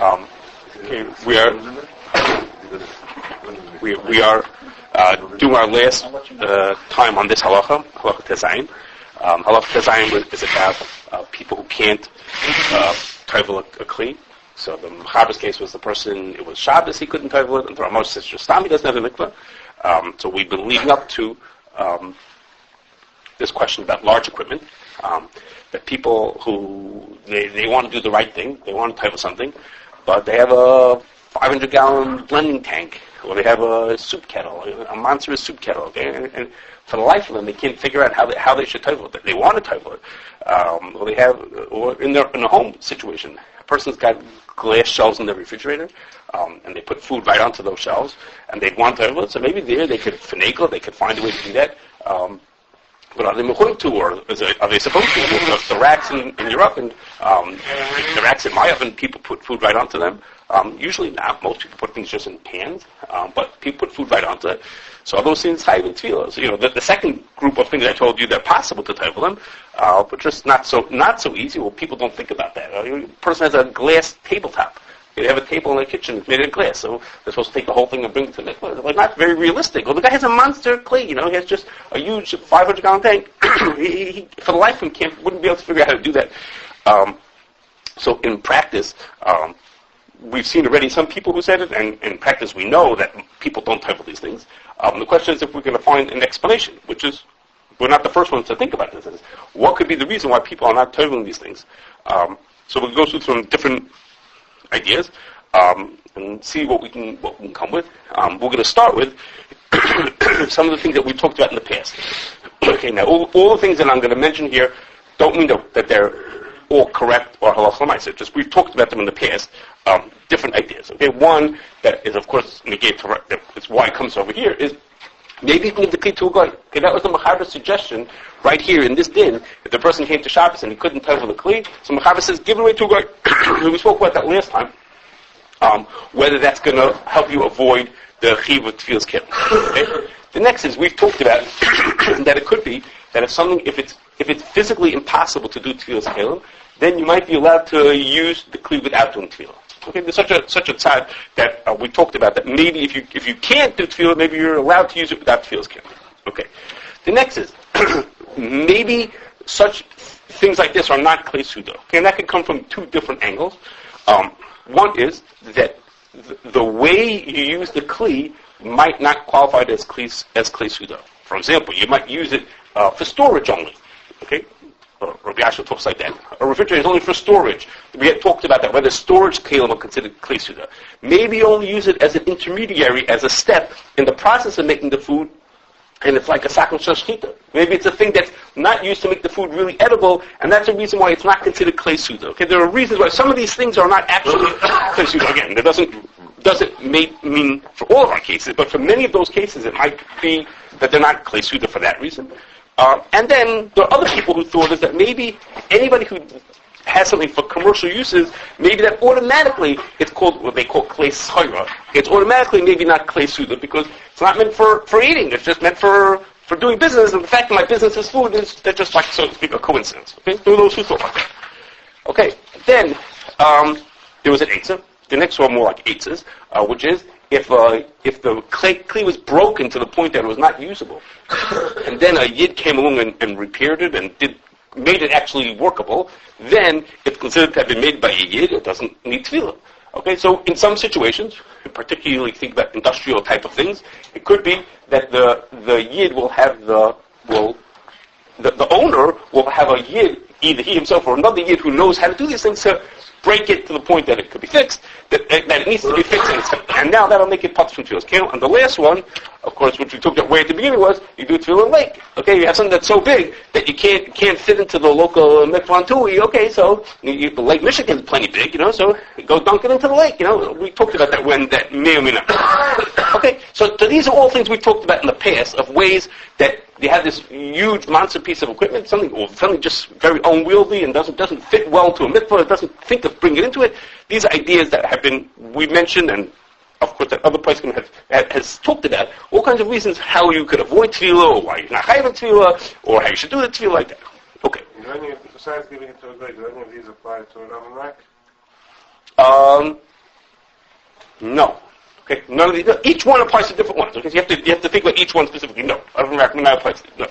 Okay, we are doing our last time on this halacha tezayin. Halacha tezayin is about people who can't tevel a kli. So the Mechaber's case was the person, it was Shabbos, he couldn't tevel it, and the Ramosh says Stam, he doesn't have a mikvah. So we've been leading up to this question about large equipment, that people who, they want to do the right thing, they want to tevel something, but they have a 500-gallon blending tank, or they have a soup kettle, a monstrous soup kettle, okay? And for the life of them, they can't figure out how they should tevel it. They want to tevel it, or in a home situation, a person's got glass shelves in their refrigerator, and they put food right onto those shelves, and they want to tevel it. So maybe there they could finagle, they could find a way to do that. But are they going to, or are they supposed to? The racks in Europe and the racks in my oven, people put food right onto them. Usually not. Most people put things just in pans, but people put food right onto it. So all those things hide in tevillah. So, the second group of things I told you, they're possible to tevel them, but just not so easy. Well, people don't think about that. A person has a glass tabletop. They have a table in their kitchen, it's made of glass, so they're supposed to take the whole thing and bring it to the mikvah. Like, not very realistic. Well, the guy has a monster clay, he has just a huge 500-gallon tank. he, for the life of him, wouldn't be able to figure out how to do that. So in practice, we've seen already some people who said it, and in practice we know that people don't tevel these things. The question is if we're going to find an explanation, which is, we're not the first ones to think about this. What could be the reason why people are not teveling these things? So we'll go through some different ideas, and see what we can come with. We're going to start with some of the things that we talked about in the past. Okay, now all the things that I'm going to mention here don't mean that they're all correct or halacha l'maaseh. Just we've talked about them in the past. Different ideas. Okay, one that is of course negated. That's why it comes over here is maybe you can give the kli to a guy. Okay, that was the Mechaber's suggestion right here in this din. If the person came to Shabbos and he couldn't tevel the kli, so Mechaber says, give it away to a guy. We spoke about that last time. Whether that's going to help you avoid the chiv of tevillas keilim. Okay? The next is we've talked about that it could be that if it's physically impossible to do tevillas keilim, then you might be allowed to use the kli without doing tevillah. Okay, there's such a tzad that we talked about that maybe if you can't do tevillah, maybe you're allowed to use it without tevillas keilim. Okay. The next is maybe such things like this are not klei suda. Okay, and that could come from two different angles. One is that the way you use the kli might not qualify as klei suda. For example, you might use it for storage only. Okay. Rabbi Yashua talks like that. A refrigerator is only for storage. We had talked about that, whether storage keilim are considered klei suda. Maybe you only use it as an intermediary, as a step in the process of making the food, and it's like a sakon shel shchita. Maybe it's a thing that's not used to make the food really edible, and that's a reason why it's not considered klei suda. Okay, there are reasons why some of these things are not actually klei suda. Again, that doesn't mean for all of our cases, but for many of those cases it might be that they're not klei suda for that reason. And then there are other people who thought is that maybe anybody who has something for commercial uses, maybe that automatically it's called what they call klei soira. It's automatically maybe not klei suda because it's not meant for eating. It's just meant for doing business. And the fact that my business is food is that's just like, so to speak, a coincidence. Okay, there were those who thought like that. Okay, then there was an eitzah. The next one more like eitzahs, which is if the kli was broken to the point that it was not usable, and then a yid came along and repaired it and made it actually workable, then it's considered to have been made by a yid. It doesn't need tevillah. Okay, so in some situations, particularly think about industrial type of things, it could be that the yid will have the owner will have a yid, either he himself or another yid who knows how to do these things to break it to the point that it could be fixed, that it needs to be fixed, and now that'll make it pots from tevillas keilim. And the last one, of course, which we talked about way at the beginning, was you do tevillah in lake. Okay, you have something that's so big that you can't fit into the local mikvah tui. Okay, so the Lake Michigan is plenty big, so you go dunk it into the lake. We talked about that when that may or may not. Okay, so these are all things we talked about in the past of ways that you have this huge monster piece of equipment, something just very unwieldy and doesn't fit well to a mikvah, it doesn't think of bringing it into it. These are ideas that we mentioned, and of course that other place has talked about all kinds of reasons how you could avoid tevillah, or why you're not chayav tevillah, or how you should do the tevillah like that. Okay. Besides giving it to a guy, do any of these apply to an amalek? No. Okay, none of these. No. Each one applies to different ones. Okay, so you have to think about each one specifically. No, I don't recommend that applies. No.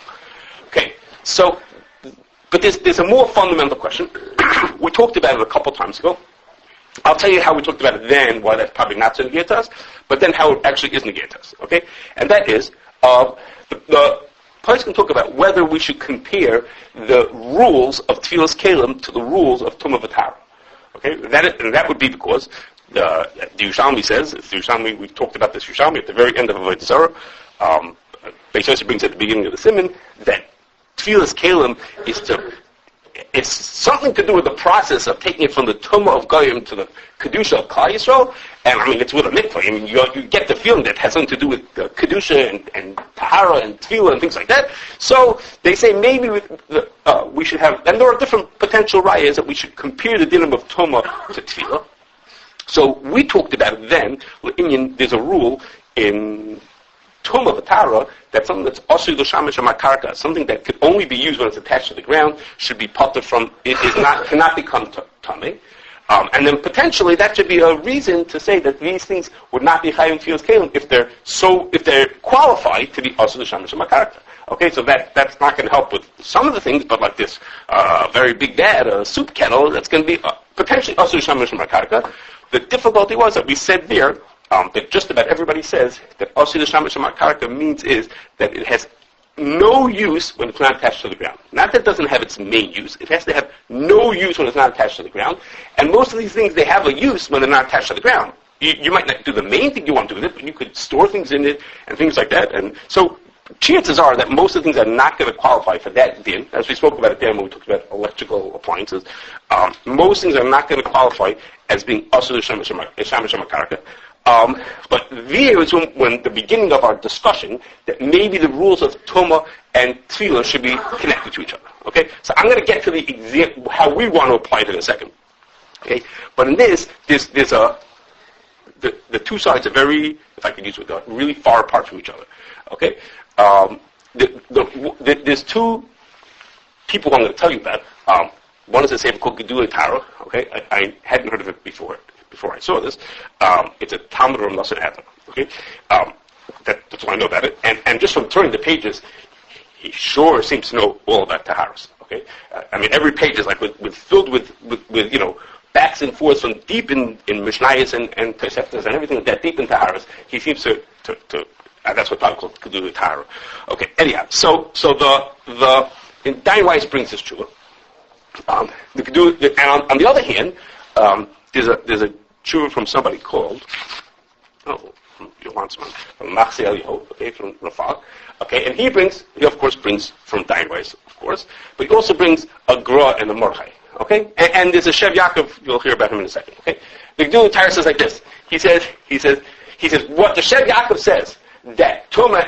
Okay, so, but there's a more fundamental question. We talked about it a couple times ago. I'll tell you how we talked about it then, why that's probably not so negated to us, but then how it actually is negated to us. Okay, and that is the place can talk about whether we should compare the rules of tevillas Keilim to the rules of tumah v'tara. Okay, that would be because the Yerushalmi says, we talked about this Yerushalmi at the very end of Avodah Zarah. Beis Yosef brings at the beginning of the Siman that tevillas Keilim it's something to do with the process of taking it from the tumah of Goyim to the kedusha of Klal Yisrael, and I mean it's with a mikvah. I mean you get the feeling that it has something to do with kedusha and tahara and tevillah and things like that. So they say maybe we should have, and there are different potential rayas that we should compare the dinim of tumah to tevillah. So we talked about it then. There's a rule in tumah v'tara that something that's asur l'shamish ha'makarka, something that could only be used when it's attached to the ground, should be potter from. Cannot become tameh. And then potentially that should be a reason to say that these things would not be chayim tevillas Keilim if they're qualified to be asur l'shamish ha'makarka. Okay, so that's not going to help with some of the things, but like this very big vat, a soup kettle, that's going to be potentially asur l'shamish ha'makarka. The difficulty was that we said there that just about everybody says that asur l'shamish ha'makarka means is that it has no use when it's not attached to the ground. Not that it doesn't have its main use. It has to have no use when it's not attached to the ground. And most of these things, they have a use when they're not attached to the ground. You might not do the main thing you want to do with it, but you could store things in it and things like that. And so chances are that most of the things are not going to qualify for that din. As we spoke about it then when we talked about electrical appliances, most things are not going to qualify as being asur l'shamish ha'makarka. But there is when the beginning of our discussion that maybe the rules of tumah and tevillah should be connected to each other. Okay, so I'm going to get to the example how we want to apply it in a second. Okay, but in this, there's the two sides are very, if I could use it, really far apart from each other. Okay, there's two people I'm going to tell you about. One is a sefer called Gedulei Torah. Okay, I hadn't heard of it before I saw this. It's a Talmud of Nosson Adam. Okay, that's all I know about it. And just from turning the pages, he sure seems to know all about Taharas. Okay, I mean every page is like filled with backs and forths from deep in Mishnayos and Toseftas and everything like that deep in Taharas. He seems to that's what Paul calls Gedulei Torah. Okay, anyhow, so the Dayan Weiss brings this tshuva. And on the other hand, there's a tshuva from somebody called from Machzeh Eliyahu, okay, from Rafal, okay, and he of course brings from Dayan Weiss, of course, but he also brings a Gra and a Mordechai, okay, and there's a Shev Yaakov, you'll hear about him in a second, okay. The Gedulei Torah says like this. He says what the Shev Yaakov says that tumah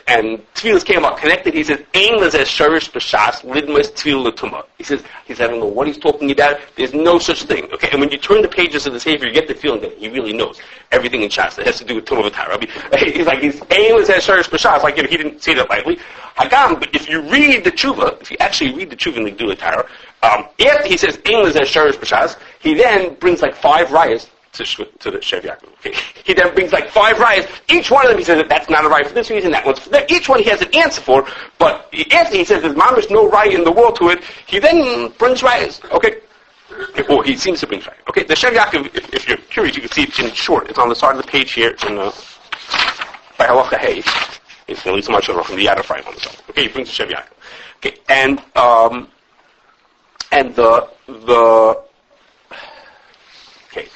and tevillas came out connected. He says, "Ein lezeh shorish b'shas lidmas tevillah tumah." He says, I don't know what he's talking about. There's no such thing. Okay, and when you turn the pages of the Sefer, you get the feeling that he really knows everything in Shas that has to do with tumah v'tara. He's ein lezeh shorish b'shas. Like he didn't say that lightly. Hagam, but if you read the tshuva, if you actually read the tshuva in the Gedulei Torah, after he says ein lezeh shorish b'shas, he then brings like 5 rayas to the Shev Yaakov. Okay. He then brings like 5 rayas. Each one of them he says that that's not a raya for this reason, that one's for that. Each one he has an answer for, but after he says there's mamish no raya in the world to it, he then brings rayas. Okay. Or he seems to bring rayas. Okay, the Shev Yaakov, if you're curious, you can see it in short. It's on the side of the page here in by Halacha Hay. It's at least much of the Yad Ephraim on the side. Okay, he brings the Shev Yaakov. Okay, and the okay.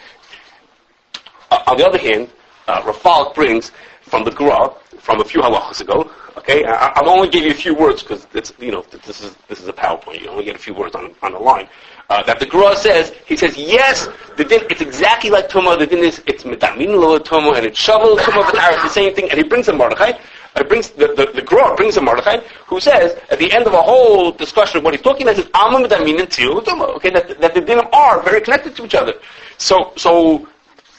On the other hand, Rafal brings from the Gra from a few halachas ago. Okay, I'll only give you a few words because it's this is a PowerPoint. You only get a few words on the line. That the Gra says, he says yes, the din it's exactly like tumah. The din is it's metamin lo tumah and it's shovel tumah v'tara. It's the same thing. And he brings a Mordechai. The Gra brings a Mordechai who says at the end of a whole discussion of what he's talking about, he says amma metamin and tzil tumah. Okay, that the dinim are very connected to each other. So.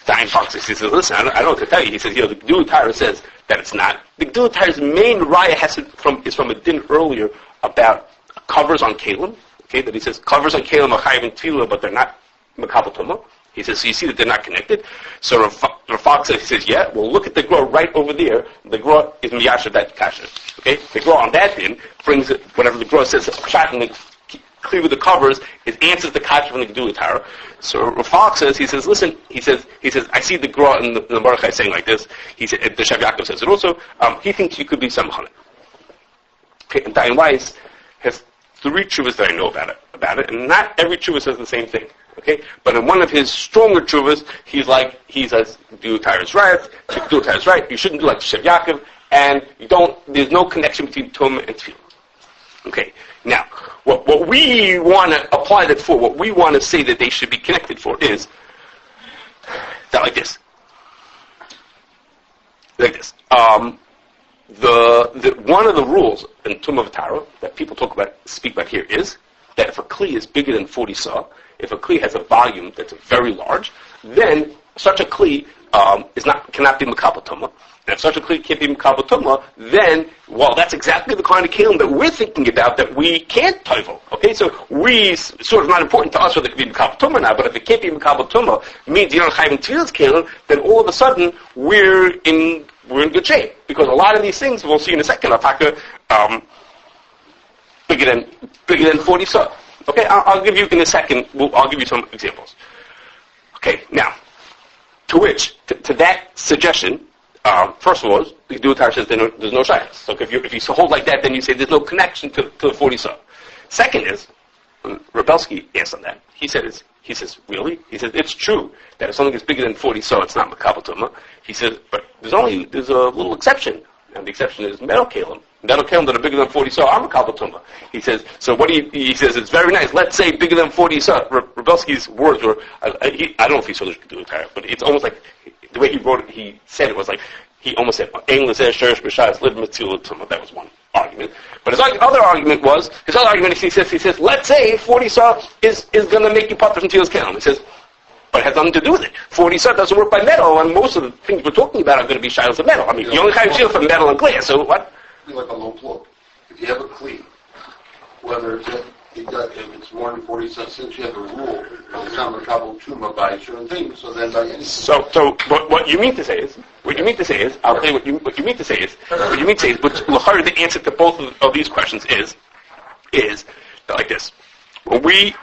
Dayan Fox, he says, listen, I don't know what to tell you. He says, the Gedulei Torah says that it's not. The Gedulei Torah's main raya is from a din earlier about covers on Keilim. Okay, that he says covers on Keilim are chayv and tevillah, but they're not makabel tumah. He says, so you see that they're not connected? So Rafak says, he says, yeah, well, look at the grow right over there. The grow is miyasher that kashrus. Okay? The grow on that din brings it, whatever the grow says, shot and clear with the covers, it answers the kashrus from the Gedula Tara. So Rafak says, he says, listen, he says, I see the grow in the Baruch saying like this. He said, the Shav Yaakov says it also. He thinks you could be some chana. Okay, and Dayan Weiss has 3 tshuvas that I know about it, and not every tshuva says the same thing. Okay, but in one of his stronger tshuvas, he says, do Tara's right, do Tara's right. You shouldn't do like Shav Yaakov, and there's no connection between tumah and tevillah. Okay, now what we want to apply that for, what we want to say that they should be connected for is that like this. The one of the rules in tumah v'tara that people speak about here is that if a kli is bigger than 40 saw, if a kli has a volume that's very large, then such a kli cannot be makabel tumah. And if such a kli can't be makabel tumah, then, well, that's exactly the kind of keilim that we're thinking about that we can't tovel. Okay, so we sort of not important to us whether it can be makabel tumah now, but if it can't be makabel tumah, means you don't have tevillas keilim, then all of a sudden we're in good shape, because a lot of these things we'll see in a second are bigger than 40 saw. Okay, I'll give you in a second. I'll give you some examples. Okay, now to that suggestion, first of all, the Gedula Tara says there's no shaykhs. So if you hold like that, then you say there's no connection to the 40 saw. Second is, when Rebelsky asked on that, he says, really? He says, it's true that if something is bigger than 40 saw, it's not makabel tumah. He says, but there's a little exception, and the exception is metal keilim. Metal keilim that are bigger than 40 saw are makabel tumah. He says, so he says, it's very nice. Let's say bigger than 40 saw. Rebelsky's words were, I don't know if he saw this Gedula Tara, but it's almost like the way he wrote it, he said it was like, he almost said, that was one argument. But his other argument he says, let's say 40 saw is going to make you part from tevillas keilim. He says, but it has nothing to do with it. 40 saw doesn't work by metal, and most of the things we're talking about are going to be shilas of metal. I mean, you only have shield for metal and glass, so what? Like a low plug. If you have a kli, whether if it's more than 40 cents, since you have a rule, it's not makabel tumah by certain things, so then by anything. So what you mean to say is, I'll tell you what you mean to say is, but the answer to both of these questions is like this. When we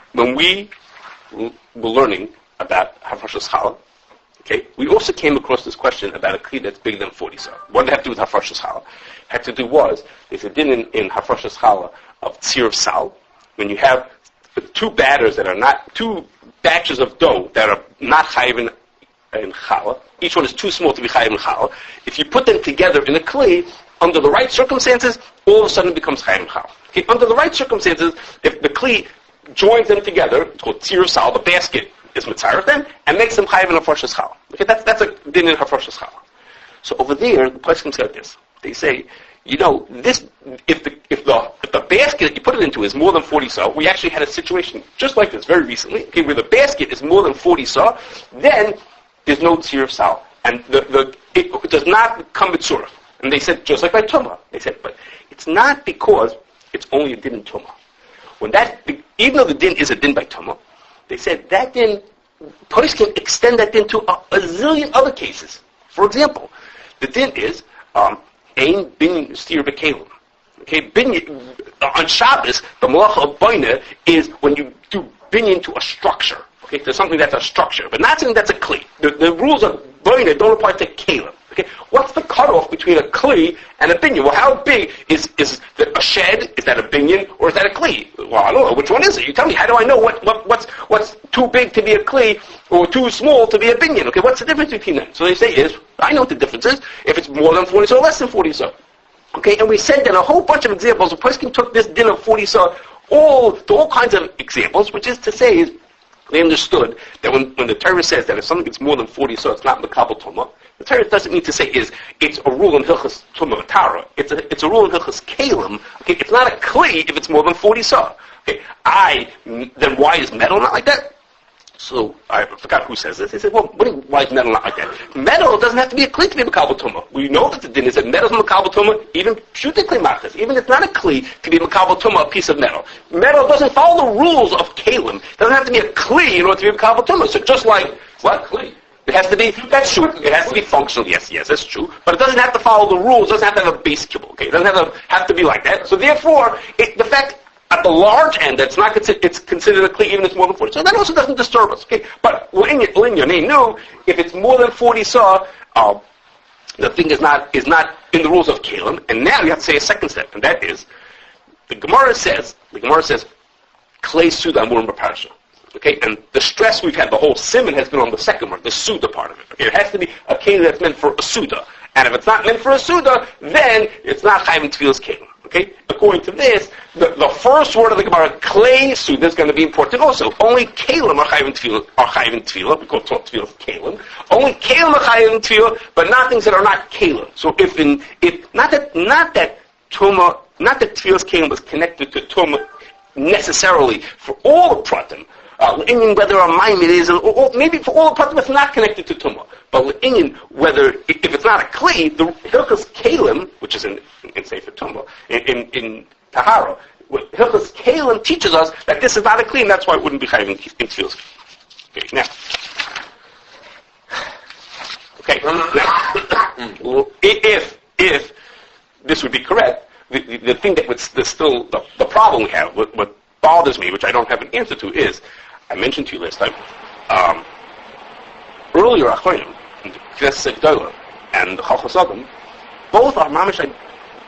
were learning about Hafrashas Challah, okay, we also came across this question about a kli that's bigger than 40 saw. What did it have to do with Hafrashas Challah? Had to do was, there's a din in Hafrashas Challah of tzir of sal, when you have 2 batches of dough that are not chayiv in challah, each one is too small to be chayiv in challah. If you put them together in a kli, under the right circumstances, all of a sudden it becomes chayiv in challah. Okay, under the right circumstances, if the kli joins them together, it's called tzir of sal, the basket is mitzaref them, and makes them chayiv in Hafrashas Challah. Okay, that's a din in Hafrashas Challah. So over there, the place comes like this. They say, this if the basket that you put it into is more than 40 saw, we actually had a situation just like this very recently, okay, where the basket is more than 40 saw, then there's no tzir of sal, and it does not come with surah. And they said, just like by tumah, they said, but it's not because it's only a din in tumah. Even though the din is a din by tumah, they said that din, police can extend that din to a zillion other cases. For example, the din is ein binyan steer b'kelim. Okay, binyan on Shabbos, the malacha of boina is when you do binyan to a structure. Okay, there's something that's a structure, but not something that's a kli. The rules of boina don't apply to kelim. Okay, what's the cutoff between a kli and a binyan? Well, how big is a shed? Is that a binyan or is that a kli? Well, I don't know. Which one is it? You tell me. How do I know what's too big to be a kli or too small to be a binyan? Okay, what's the difference between them? So they say I know what the difference is. If it's more than 40 saw, less than 40 saw. Okay, and we said then a whole bunch of examples. A person took this din of 40 saw all kinds of examples, which is to say they understood that when the Torah says that if something gets more than 40 saw, it's not makabel tumah. The Torah doesn't mean to say it's a rule in Hilchas tumah v'tara. It's a rule in Hilchas Keilim. Okay, it's not a kli if it's more than 40 saw. Okay, then why is metal not like that? So I forgot who says this. He said, well, why is metal not like that? Metal doesn't have to be a kli to be makabel tumah. We know that the din is that metal is makabel tumah, even pshute kli machas. Even if it's not a kli to be makabel tumah, a piece of metal. Metal doesn't follow the rules of Keilim. It doesn't have to be a kli in order to be makabel tumah. So just like, what? Kli. It has to be, that's true. It has to be functional. Yes, that's true. But it doesn't have to follow the rules. It doesn't have to have a base kibble. Okay? It doesn't have to be like that. So therefore, the fact at the large end, it's considered a kli even if it's more than 40. So that also doesn't disturb us. Okay, but your name knew if it's more than 40 saw, the thing is not in the rules of Keilim. And now you have to say a second step, and that is the Gemara says klei suda amurim b'parsha. Okay, and the stress we've had, the whole simon has been on the second word, the suda part of it. Okay, it has to be a keli that's meant for a suda, and if it's not meant for a suda, then it's not chayim tevillas Keilim. Okay, according to this, the first word of the Gemara, klei suda, is going to be important also. Only Keilim are chayim tevillah, because tevillah is Keilim. Only Keilim are chayim tevillah, but not things that are not Keilim. So if not that tumah, not that tefillah's Keilim was connected to tumah necessarily for all the pratim. Whether a mime it is, or maybe for all the pratim it's not connected to tumah. But whether if it's not a kli, the hilchos Keilim, which is in Sefer Tumah, in Tahara, hilchos Keilim teaches us that this is not a kli, and that's why it wouldn't be chayv in tefillas. If this would be correct, the thing that's still the problem we have, what bothers me, which I don't have an answer to, is I mentioned to you last time earlier Achronim, Knesset Gdola and Chachos Adam, both are mamish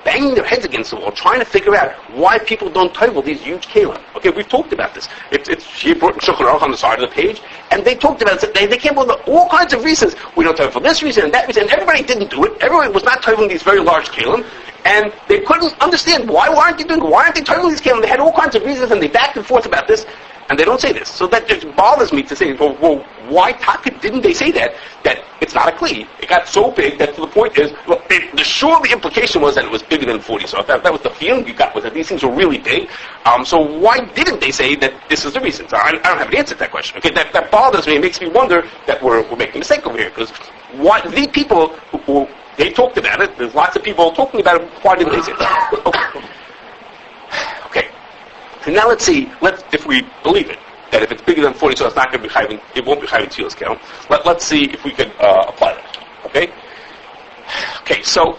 banging their heads against the wall, trying to figure out why people don't tevel these huge kelim. Okay, we've talked about this. She brought Shulchan Aruch on the side of the page, and they talked about it. They came up with all kinds of reasons. We don't tevel for this reason and that reason, and everybody didn't do it. Everyone was not teveling these very large kelim, and they couldn't understand why aren't they teveling these kelim? They had all kinds of reasons, and they backed and forth about this. And they don't say this. So that just bothers me to say, well why didn't they say that it's not a kli? It got so big that to the point is, the implication was that it was bigger than 40. So that was the feeling you got, was that these things were really big. So why didn't they say that this is the reason? So I don't have an answer to that question. Okay, that bothers me. It makes me wonder that we're making a mistake over here. Because the people who they talked about it, there's lots of people talking about it, why didn't they say that? Okay. So now let's see, if we believe it, that if it's bigger than 40, so it's not going to be chayvin, it won't be chayvin tevillas Keilim. Let's see if we could apply that. Okay? Okay, so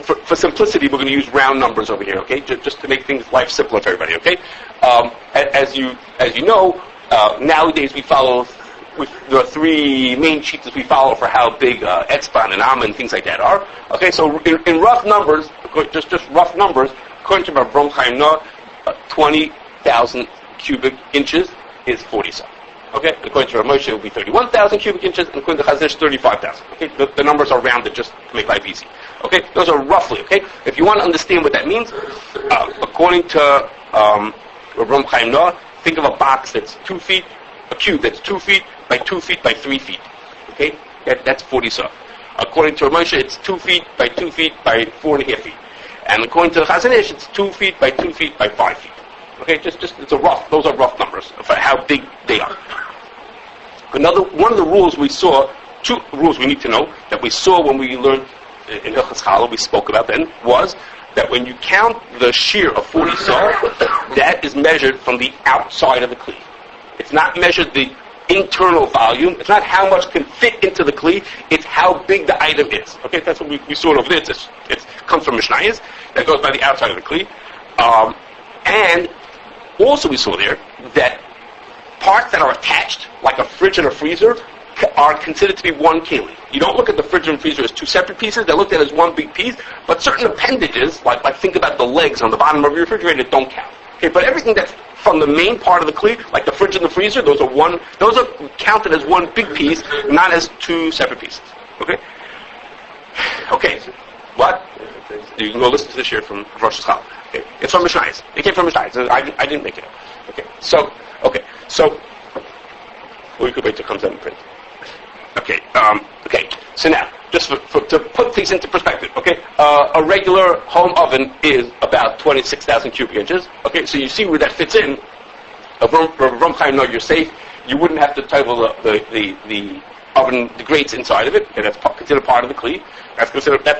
for simplicity, we're going to use round numbers over here, okay? Just to make life simpler for everybody, okay? As you know, nowadays we follow, there are three main sheets that we follow for how big etzban and amma and things like that are. Okay, so in rough numbers, just rough numbers, according to Rabbi Chaim Noah, 20,000 cubic inches is 40 saw. Okay, according to Rav Moshe, it will be 31,000 cubic inches, and according to Chazish, 35,000. Okay, the numbers are rounded just to make life easy. Okay, those are roughly. Okay, if you want to understand what that means, according to Rav Chaim Noah, think of a box that's 2 feet, a cube that's 2 feet by 2 feet by 3 feet. Okay, that's 40 saw. According to Rav Moshe, it's 2 feet by 2 feet by 4.5 feet. And according to the Chazanish, it's 2 feet by 2 feet by 5 feet. Okay, just those are rough numbers for how big they are. One of the rules we saw, 2 rules we need to know, that we saw when we learned in Hilchos Challah, we spoke about then, was that when you count the shear of 40 saw, that is measured from the outside of the kli. It's not measured the internal volume. It's not how much can fit into the kli. It's how big the item is. Okay, that's what we saw over there. It comes from Mishnayos. That goes by the outside of the kli. And also we saw there that parts that are attached, like a fridge and a freezer, are considered to be one keli. You don't look at the fridge and freezer as 2 separate pieces. They're looked at as one big piece. But certain appendages, like think about the legs on the bottom of your refrigerator, don't count. Okay, but everything that's from the main part of the kli, like the fridge and the freezer, those are counted as one big piece, not as 2 separate pieces. Okay? Okay. What? You can go listen to this here from Rosh Hashanah. Okay. It's from Mishnayos. It came from Mishnayos. I didn't make it up. Okay. So, we could wait till it comes out in print. Okay. So now, just to put things into perspective, okay, a regular home oven is about 26,000 cubic inches. Okay, so you see where that fits in. From Chaim, no, you're safe. you wouldn't have to tevel the oven, the grates inside of it. Okay, that's considered part of the kli. That's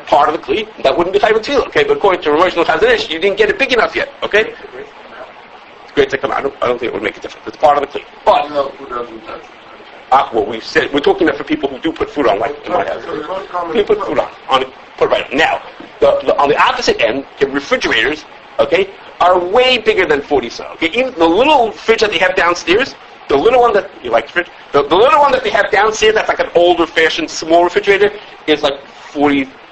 part of the kli. That wouldn't be tevel tevillah. Okay, but according to Ramoshel Chazanish, you didn't get it big enough yet. Okay, grates that come out. I don't think it would make a difference. It's part of the kli. But well, we're talking about for people who do put food on, like in my house. You put food on put it right on. Now, on the opposite end, the refrigerators, okay, are way bigger than 40 saw. Okay, even the little fridge that they have downstairs, the little one that you like fridge, the little one that they have downstairs, that's like an older fashioned small refrigerator, is like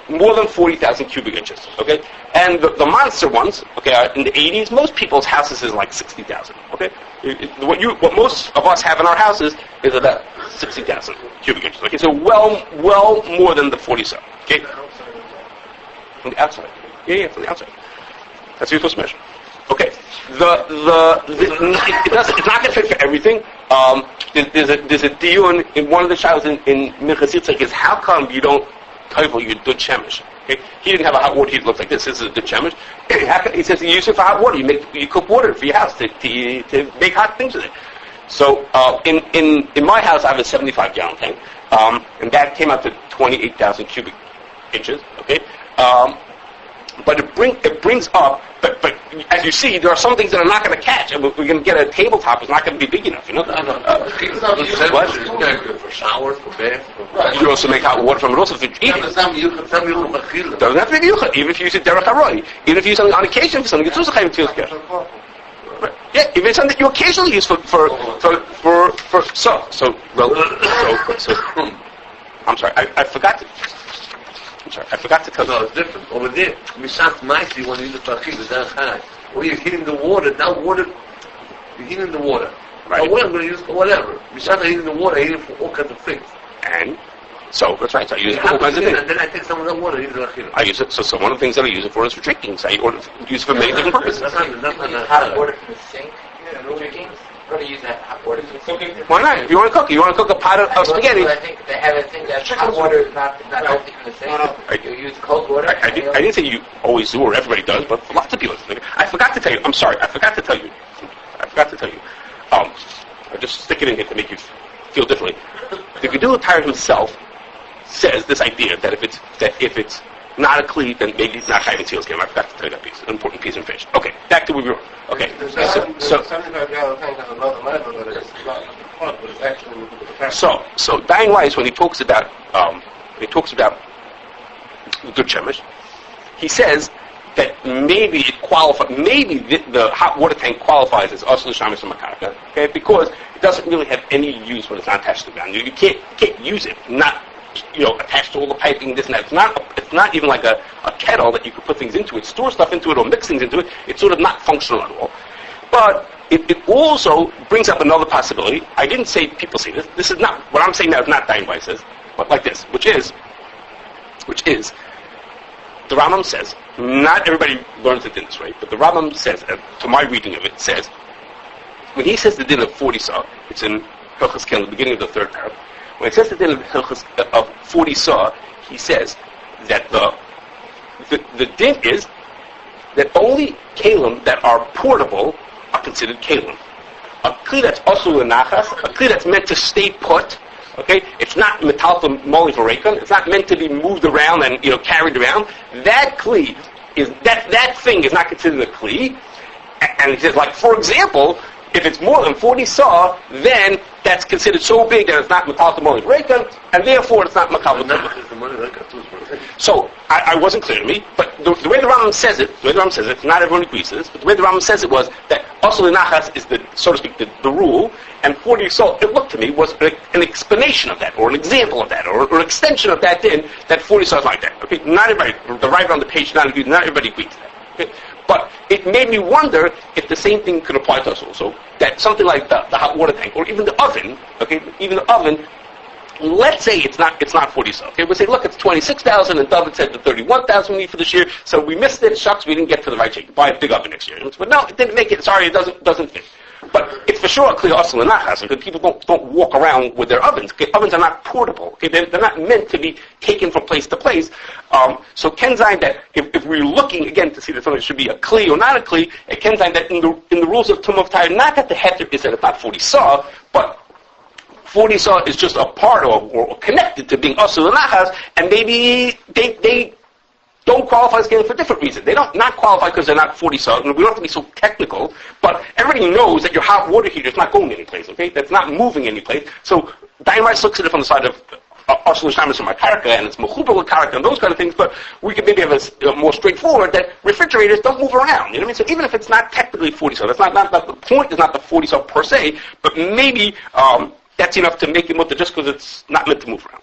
more than 40,000 cubic inches. Okay, and the monster ones, okay, in the 80s, most people's houses is like 60,000. Okay, what most of us have in our houses is about 60,000 cubic inches. Okay, so well more than the 40 saw. Okay, from the outside. Yeah, from the outside. That's what you're supposed to measure. Okay, it's not going to fit for everything. There's a diun in one of the showers in Minchas Yitzchak is how come you don't tevel your dud shemesh? Okay, he didn't have a hot water heater. Looks like this. This is a dud shemesh. He says you use it for hot water. You cook water for your house to make hot things with it. So in my house, I have a 75-gallon tank, and that came out to 28,000 cubic inches. Okay. But it brings up, but as you see, there are some things that are not going to catch. And we're going to get a tabletop. It's not going to be big enough, you know. For showers, for bath. You can also make hot water from it, also for eating. Doesn't have to be yuchad. Even if you use it derech haroi, even if you use something on occasion for something, it's also chayv tevillah cash. Yeah, if it's something you occasionally use for so. I'm sorry, I forgot to. I'm sorry, I forgot to tell you. No, it's different. Over there, Mishat Maisi, when you use the Fachim, is that high. When you're heating the water, you're heating the water. Right. Now, what I'm going to use for whatever. Mishat, I'm heating the water, I heat it for all kinds of things. And so, that's right, so I use it for all kinds of things. And then I take some of that water, I use it. I use it, so one of the things that I use it for is for drinking. So I use it for many different purposes. That's not hot water from the sink, drinking. Or to use that hot water for cooking. Why not? If you want to cook a pot of spaghetti. I think they have a thing that hot water is not healthy from the sink. You use cold water. I didn't say you always do or everybody does, but for lots of people. I forgot to tell you. I'm sorry. I forgot to tell you. I'll just stick it in here to make you feel differently. The Gedula Tire himself says this idea that if it's not a kli, then maybe it's not chayv tevillah. I forgot to tell you that piece. An important piece of information. Okay, back to where we were. Okay, so Dayan Weiss, when he talks about the dud shemesh, he says that maybe it qualifies. Maybe the hot water tank qualifies as asur l'shamis u'makarka. Okay, because it doesn't really have any use when it's not attached to the ground. You can't use it. Not attached to all the piping, this and that. It's not even like a kettle that you could put things into it, store stuff into it, or mix things into it. It's sort of not functional at all. But it also brings up another possibility. I didn't say people say this. This is not, what I'm saying now is not Dayan Weiss says, but like this, which is, the Rambam says, not everybody learns it in this way, but the Rambam says, to my reading of it, says, when he says the din of 40 saw, it's in Hilchos Keilim, the beginning of the third paragraph. When it says the din of 40 saw, he says that the din is that only Keilim that are portable are considered Keilim. A kli that's also l'nachas, a kli that's meant to stay put, okay, it's not metalta moli v'reikon, it's not meant to be moved around and carried around. That kli is that thing is not considered a kli. And he says, like, for example, if it's more than 40 saw, then that's considered so big that it's not metalta moli v'reikon, and therefore it's not makabel tumah. So I wasn't clear to me, but the way the Rambam says it, not everyone agrees to this, but the way the Rambam says it was that asur l'nachas is the, so to speak, the rule, and 40 saw, it looked to me, was an explanation of that, or an example of that, or an extension of that din, that 40 saw is like that. Okay, not everybody, the writer on the page, not everybody agrees to that. Okay? But it made me wonder if the same thing could apply to us also, that something like the hot water tank, or even the oven, okay, let's say it's not 40 saw. Okay, we'll say, look, it's 26,000, and David said the 31,000 we need for this year, so we missed it. Shucks, we didn't get to the right shape. Buy a big oven next year. But no, it didn't make it. Sorry, it doesn't fit. But it's for sure a clear asur l'nachas, because people don't walk around with their ovens. Okay? Ovens are not portable. Okay? They're not meant to be taken from place to place. So Ken Zayin that if we're looking again to see that something should be a kli or not a kli, it Ken Zayin that in the rules of tumah of tire, not that the heter is that it's not 40 saw, but 40 saw is just a part or connected to being asul and nachas, and maybe they don't qualify as Keilim for a different reason. They don't not qualify because they're not 40 saw. We don't have to be so technical, but everybody knows that your hot water heater is not going anyplace, okay? That's not moving anyplace. So Daimais looks at it from the side of asul shamas from my karka, and it's mechuber with karka and those kind of things, but we could maybe have a more straightforward that refrigerators don't move around. You know what I mean? So even if it's not technically 40 saw, that's not the point is not the 40 saw per se, but maybe that's enough to make it mutter just because it's not meant to move around.